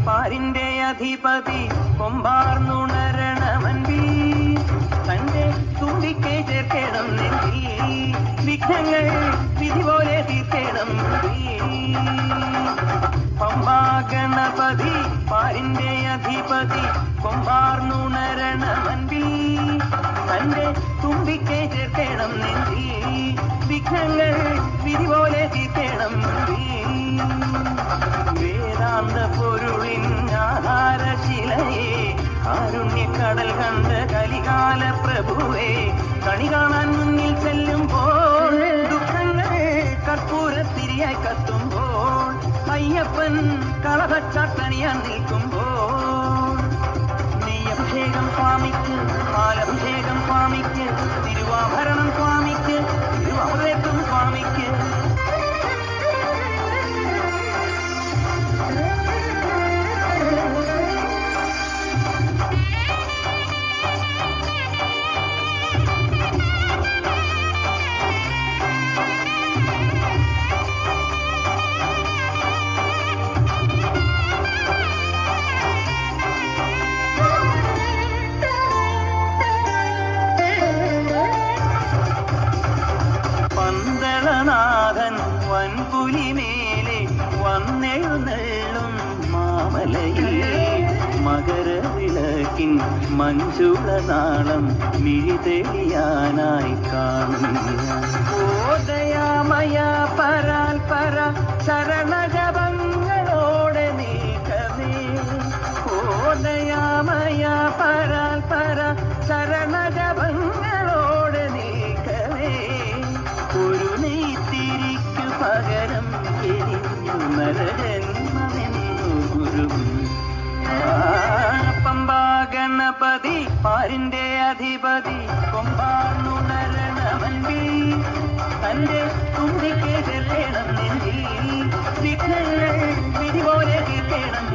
പാരിന്റെ അധിപതി കൊമ്പാർന്നുണരണമൻപി തന്റെ തുമ്പിക്കെ ചേർക്കണം നെഞ്ചി വിഘ്നങ്ങൾ വിധി പോലെ തീർക്കണം പമ്പാ ഗണപതി പാരിന്റെ അധിപതി കൊമ്പാർന്നുണരണമൻപി തന്റെ തുമ്പിക്കെ ചേർക്കണം നെഞ്ചി വിഘ്നങ്ങൾ വിധി പോലെ തീർക്കണം വേദാന്ത പൊരുളിൻ ആധാരശിലയെ കാരുണ്യക്കടൽ കണ്ട കലികാല പ്രഭുവേ കണി കാണാൻ മുന്നിൽ ചെല്ലുമ്പോൾ ദുഃഖങ്ങൾ കർപ്പൂരത്തിരിയായി കത്തുമ്പോൾ അയ്യപ്പൻ കളഭച്ചാട്ടണിയാൻ നിൽക്കുമ്പോൾ നെയ്യഭിഷേകം സ്വാമിക്ക് പാലഭിഷേകം സ്വാമിക്ക് തിരുവാഭരണം സ്വാമിക്ക് തിരുവാഭരണം സ്വാമിക്ക് നാഥൻ വൻപുലിമേലെ വന്നെഴുന്നള്ളും മാമലയിൽ മകരവിളക്കിൻ മഞ്ജുളനാളം മിഴിതെളിയാനായി കാണുന്ന ഓദയാമയ പരാൽ പര ശരണജപങ്ങളോടെ നീക്കമേ ഓദയാമയ പരാൽ പര ശരണജപങ്ങളോടെ നീക്കമേ ഒരു നെയ്ത്തിരിക്കു പകരം എരിഞ്ഞു നരജന്മമെന്നു ഗുരു പമ്പാ ഗണപതി പാരിന്റെ അധിപതി കൊമ്പാർന്നുണരണമൻപി തന്റെ തുമ്പിക്കെ ചെല്ലണം നെഞ്ചി വിഘ്നങ്ങൾ വിധി പോലെ തീർക്കണം